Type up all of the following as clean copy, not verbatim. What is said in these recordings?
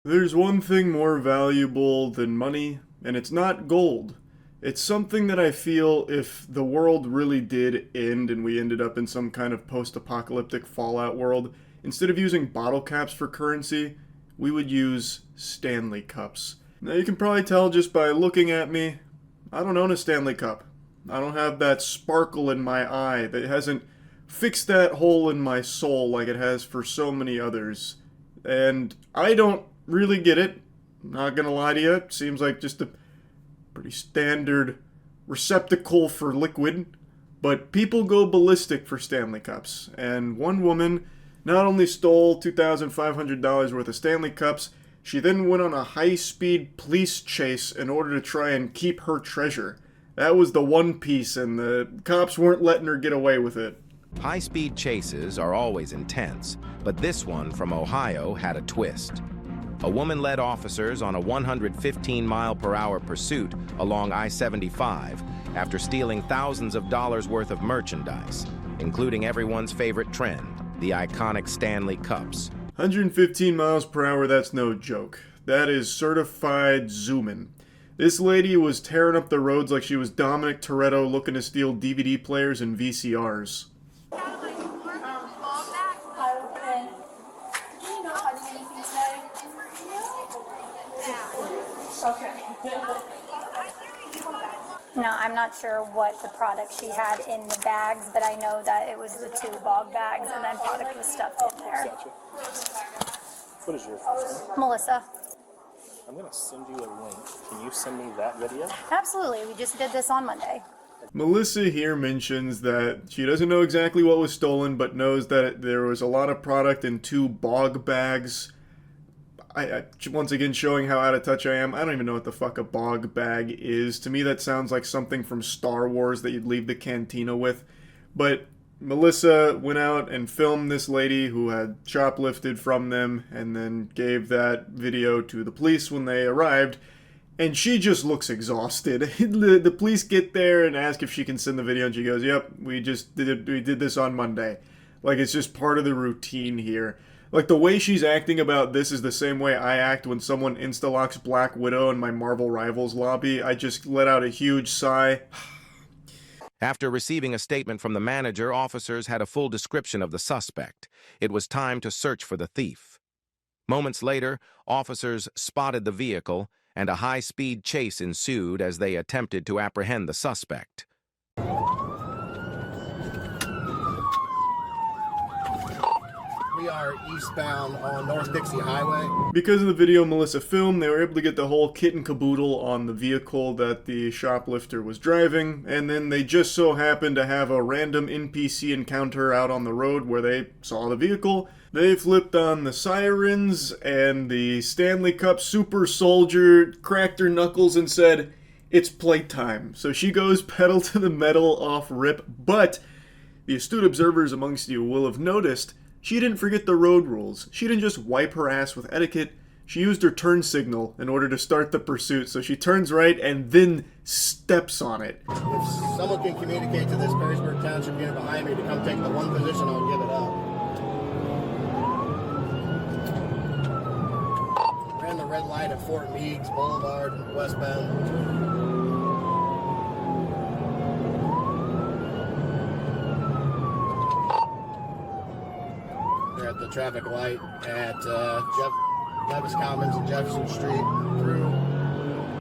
There's one thing more valuable than money, and it's not gold. It's something that I feel if the world really did end and we ended up in some kind of post apocalyptic Fallout world, instead of using bottle caps for currency, we would use Stanley Cups. Now you can probably tell just by looking at me, I don't own a Stanley Cup. I don't have that sparkle in my eye that hasn't fixed that hole in my soul like it has for so many others. And I don't really get it. Not gonna lie to you, it seems like just a pretty standard receptacle for liquid. But people go ballistic for Stanley Cups. And one woman not only stole $2,500 worth of Stanley Cups, she then went on a high-speed police chase in order to try and keep her treasure. That was the one piece, and the cops weren't letting her get away with it. High-speed chases are always intense, but this one from Ohio had a twist. A woman led officers on a 115-mile-per-hour pursuit along I-75 after stealing thousands of dollars worth of merchandise, including everyone's favorite trend, the iconic Stanley Cups. 115 miles per hour, that's no joke. That is certified zooming. This lady was tearing up the roads like she was Dominic Toretto looking to steal DVD players and VCRs. No, I'm not sure what the product she had in the bags, but I know that it was the 2 bog bags and then product was stuffed in there. Gotcha. What is your first name? Melissa. I'm going to send you a link. Can you send me that video? Absolutely. We just did this on Monday. Melissa here mentions that she doesn't know exactly what was stolen, but knows that there was a lot of product in 2 bog bags. I once again showing how out of touch I am. I don't even know what the fuck a bog bag is. To me, that sounds like something from Star Wars that you'd leave the cantina with. But Melissa went out and filmed this lady who had shoplifted from them and then gave that video to the police when they arrived. And she just looks exhausted. The police get there and ask if she can send the video, and she goes, "Yep, we did this on Monday." Like, it's just part of the routine here. Like, the way she's acting about this is the same way I act when someone insta-locks Black Widow in my Marvel Rivals lobby. I just let out a huge sigh. After receiving a statement from the manager, officers had a full description of the suspect. It was time to search for the thief. Moments later, officers spotted the vehicle, and a high-speed chase ensued as they attempted to apprehend the suspect. We are eastbound on North Dixie Highway. Because of the video Melissa filmed, they were able to get the whole kit and caboodle on the vehicle that the shoplifter was driving, and then they just so happened to have a random NPC encounter out on the road where they saw the vehicle. They flipped on the sirens, and the Stanley Cup super soldier cracked her knuckles and said, "It's playtime." So she goes pedal to the metal off rip, but the astute observers amongst you will have noticed she didn't forget the road rules. She didn't just wipe her ass with etiquette. She used her turn signal in order to start the pursuit. So she turns right and then steps on it. If someone can communicate to this Perrysburg Township unit behind me to come take the one position, I'll give it up. Ran the red light at Fort Meigs Boulevard, westbound. At the traffic light at Levis Commons and Jefferson Street through.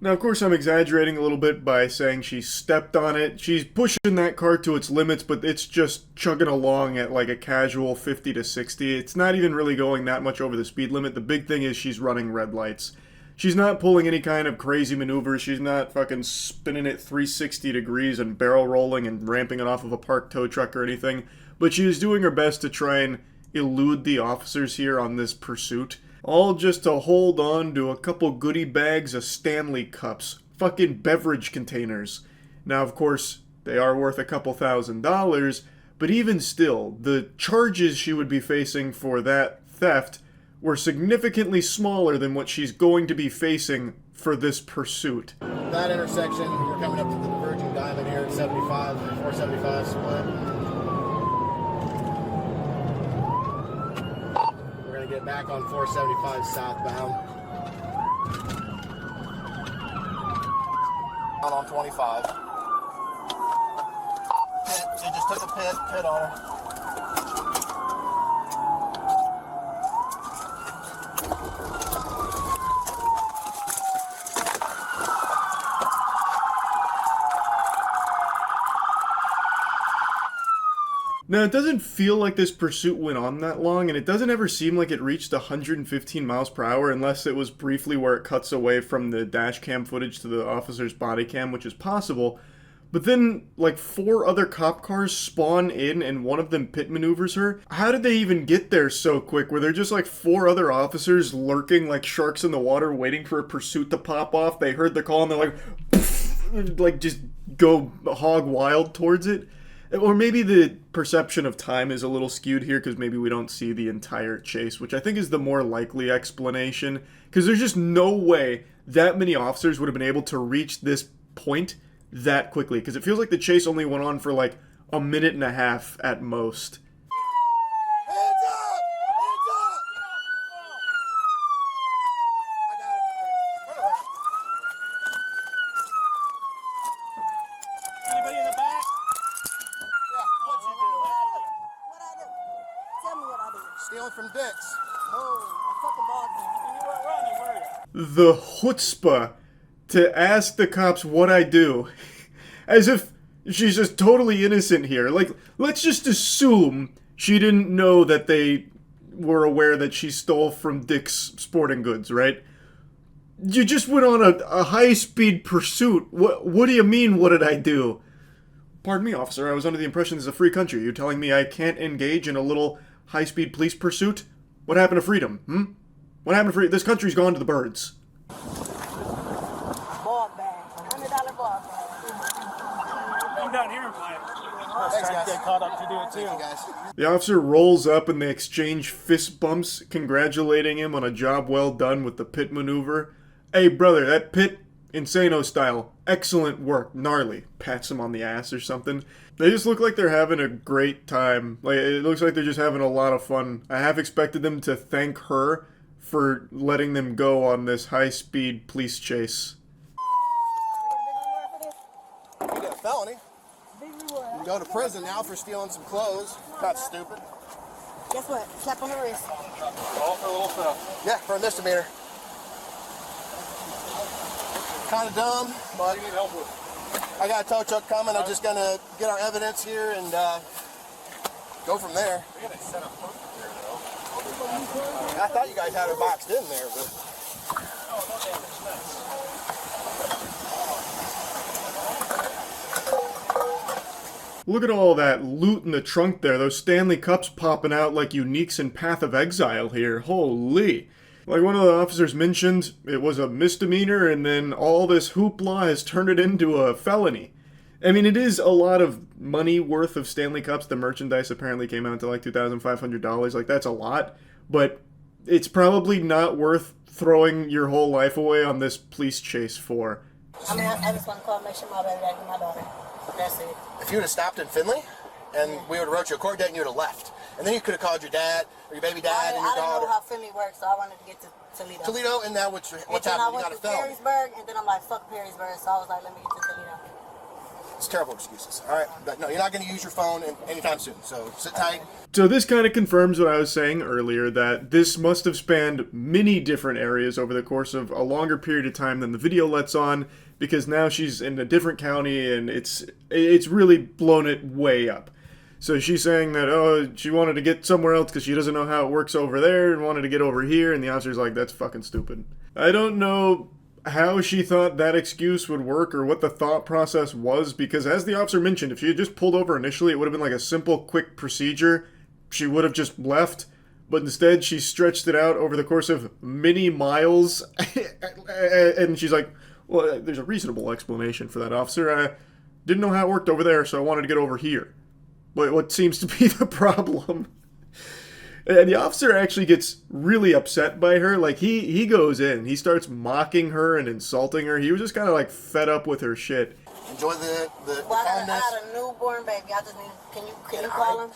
Now, of course, I'm exaggerating a little bit by saying she stepped on it. She's pushing that car to its limits, but it's just chugging along at like a casual 50 to 60. It's not even really going that much over the speed limit. The big thing is she's running red lights. She's not pulling any kind of crazy maneuvers. She's not fucking spinning it 360 degrees and barrel rolling and ramping it off of a parked tow truck or anything. But she is doing her best to try and elude the officers here on this pursuit, all just to hold on to a couple goodie bags of Stanley Cups, fucking beverage containers. Now, of course, they are worth a couple $1,000s, but even still, the charges she would be facing for that theft were significantly smaller than what she's going to be facing for this pursuit. That intersection, we're coming up to the Virgin Diamond here at 75, 475 split. Get back on 475 southbound. Down on 25. Pit. She just took a pit on her. Now, it doesn't feel like this pursuit went on that long, and it doesn't ever seem like it reached 115 miles per hour unless it was briefly where it cuts away from the dash cam footage to the officer's body cam, which is possible. But then, like, 4 other cop cars spawn in and one of them pit maneuvers her. How did they even get there so quick? Were there just, like, 4 other officers lurking like sharks in the water waiting for a pursuit to pop off? They heard the call and they're like, poof, like, just go hog wild towards it? Or maybe the perception of time is a little skewed here because maybe we don't see the entire chase, which I think is the more likely explanation. Because there's just no way that many officers would have been able to reach this point that quickly. Because it feels like the chase only went on for like a minute and a half at most. Hands up! Hands up! I got it. Anybody in the back? What'd you do? What I do? Tell me what I do. Stealing from Dick's. Oh, a fucking ball game. You weren't running, were you? The chutzpah to ask the cops what I do. As if she's just totally innocent here. Like, let's just assume she didn't know that they were aware that she stole from Dick's Sporting Goods, right? You just went on a high-speed pursuit. What do you mean, what did I do? Pardon me, officer, I was under the impression this is a free country. You're telling me I can't engage in a little high-speed police pursuit? What happened to freedom, What happened to freedom? This country's gone to the birds. Ball bag. $100 ball bag. Come down here and play. I was Thanks, trying to guys. get caught up to do it too. Thank you, guys. The officer rolls up and they exchange fist bumps, congratulating him on a job well done with the pit maneuver. Hey, brother, that pit, Insano style, excellent work, gnarly. Pats him on the ass or something. They just look like they're having a great time. Like, it looks like they're just having a lot of fun. I half expected them to thank her for letting them go on this high-speed police chase. You get a felony. Big You reward. can go to prison now for stealing some clothes. That's stupid. Guess what? Slap on the wrist. All for a little stuff. Yeah, for a misdemeanor. Kind of dumb, but What do you need help with? I got a tow truck coming. I'm just gonna get our evidence here and go from there. We gotta set up post here though. I thought you guys had it boxed in there, but Oh, no damage. Nice. Look at all that loot in the trunk there. Those Stanley Cups popping out like uniques in Path of Exile here. Holy. Like one of the officers mentioned, it was a misdemeanor and then all this hoopla has turned it into a felony. I mean, it is a lot of money worth of Stanley Cups. The merchandise apparently came out to like $2,500. Like, that's a lot. But it's probably not worth throwing your whole life away on this police chase for. I mean, I just want to call and make sure my baby daddy and my daughter. That's it. if you would have stopped in Findlay, and we would have wrote you a court date and you would have left. And then you could have called your dad, or your baby dad, and your I didn't daughter. know how Finley works, so I wanted to get to Toledo. Toledo, and now what's And happened? then I You went got a to felony. Perrysburg, and then I'm like, fuck Perrysburg, so I was like, let me get to Toledo. It's terrible excuses. All right, but no, you're not going to use your phone anytime soon. So sit tight. So this kind of confirms what I was saying earlier, that this must have spanned many different areas over the course of a longer period of time than the video lets on, because now she's in a different county and it's really blown it way up. So she's saying that, oh, she wanted to get somewhere else because she doesn't know how it works over there and wanted to get over here, and the officer's like, that's fucking stupid. I don't know how she thought that excuse would work or what the thought process was, because as the officer mentioned, if she had just pulled over initially, it would have been like a simple, quick procedure. She would have just left, but instead she stretched it out over the course of many miles, and she's like, well, there's a reasonable explanation for that, officer. I didn't know how it worked over there, so I wanted to get over here. But what seems to be the problem? And the officer actually gets really upset by her. Like, he goes in. He starts mocking her and insulting her. He was just kind of, like, fed up with her shit. enjoy the Well, I calmness. got a newborn baby. I just need. Can you call him?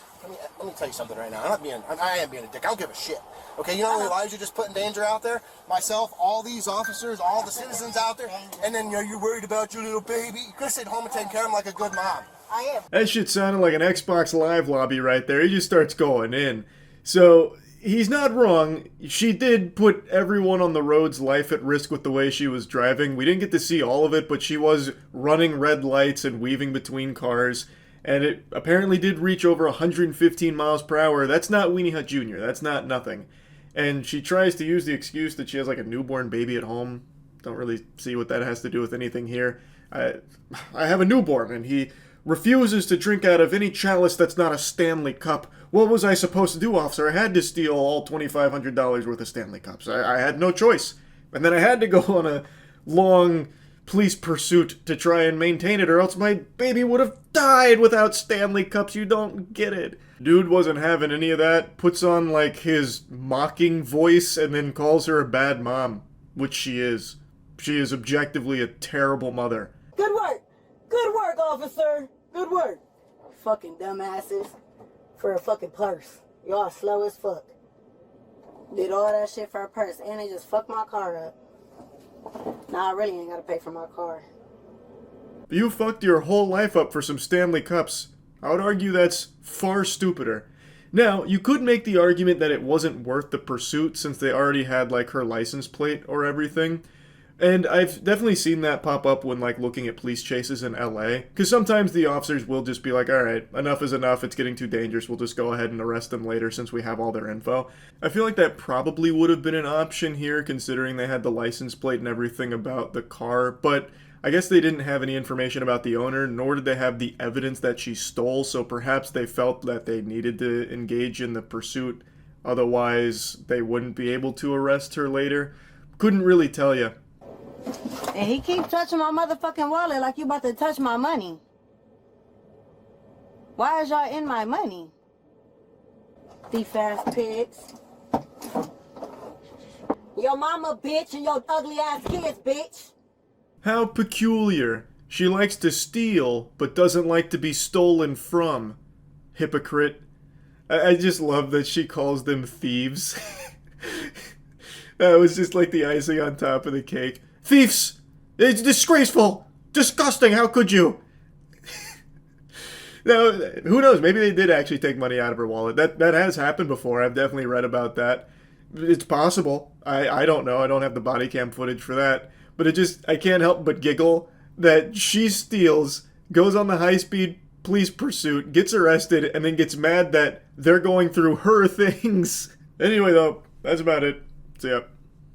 Let me tell you something right now. I am being a dick. I don't give a shit. Okay, you know how many lives you just put in danger out there? Myself, all these officers, all the citizens out there, and then you're worried about your little baby. You could have stayed home and taken care of him like a good mom. I am. That shit sounded like an Xbox Live lobby right there. He just starts going in. So, he's not wrong. She did put everyone on the road's life at risk with the way she was driving. We didn't get to see all of it, but she was running red lights and weaving between cars. And it apparently did reach over 115 miles per hour. That's not Weenie Hut Jr. That's not nothing. And she tries to use the excuse that she has like a newborn baby at home. Don't really see what that has to do with anything here. I have a newborn, and he refuses to drink out of any chalice that's not a Stanley Cup. What was I supposed to do, officer? I had to steal all $2,500 worth of Stanley Cups. I had no choice. And then I had to go on a long police pursuit to try and maintain it, or else my baby would have died without Stanley Cups. You don't get it. Dude wasn't having any of that. Puts on, like, his mocking voice and then calls her a bad mom, which she is. She is objectively a terrible mother. Good work. Good work, officer. Good work. Fucking dumbasses. For a fucking purse. Y'all slow as fuck. Did all that shit for a purse, and they just fucked my car up. Nah, I really ain't gotta pay for my car. You fucked your whole life up for some Stanley Cups. I would argue that's far stupider. Now, you could make the argument that it wasn't worth the pursuit since they already had, like, her license plate or everything. And I've definitely seen that pop up when, like, looking at police chases in LA. Because sometimes the officers will just be like, alright, enough is enough, it's getting too dangerous, we'll just go ahead and arrest them later since we have all their info. I feel like that probably would have been an option here, considering they had the license plate and everything about the car, but I guess they didn't have any information about the owner, nor did they have the evidence that she stole, so perhaps they felt that they needed to engage in the pursuit, otherwise they wouldn't be able to arrest her later. Couldn't really tell you. And he keeps touching my motherfucking wallet like you about to touch my money. Why is y'all in my money? Thief ass pigs. Your mama bitch and your ugly ass kids bitch. How peculiar. She likes to steal, but doesn't like to be stolen from. Hypocrite. I just love that she calls them thieves. That was just like the icing on top of the cake. Thieves! It's disgraceful! Disgusting! How could you? Now, who knows? Maybe they did actually take money out of her wallet. That has happened before. I've definitely read about that. It's possible. I don't know. I don't have the body cam footage for that. But I can't help but giggle that she steals, goes on the high-speed police pursuit, gets arrested, and then gets mad that they're going through her things. Anyway, though, that's about it. See ya.